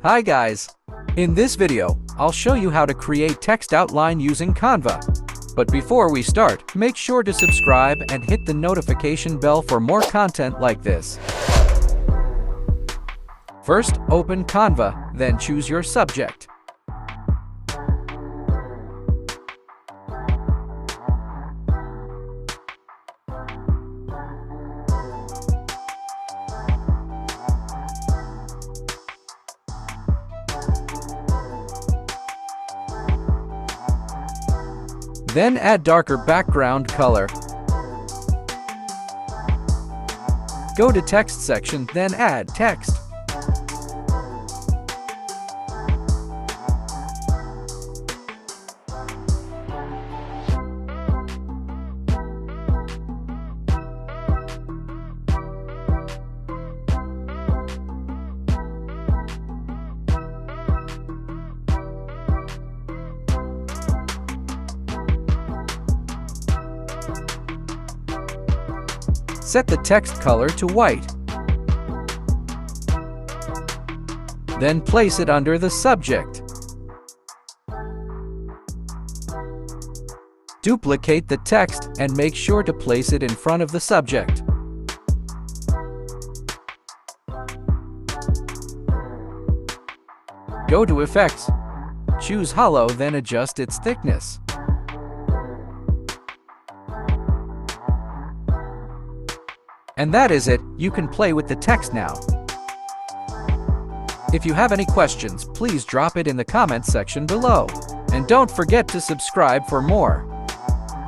Hi guys! In this video, I'll show you how to create text outline using Canva. But before we start, make sure to subscribe and hit the notification bell for more content like this. First, open Canva, then choose your subject. Then add darker background color. Go to text section, then add text. Set the text color to white. Then place it under the subject. Duplicate the text and make sure to place it in front of the subject. Go to Effects. Choose Hollow, then adjust its thickness. And that is it, you can play with the text now. If you have any questions, please drop it in the comments section below. And don't forget to subscribe for more.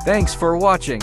Thanks for watching.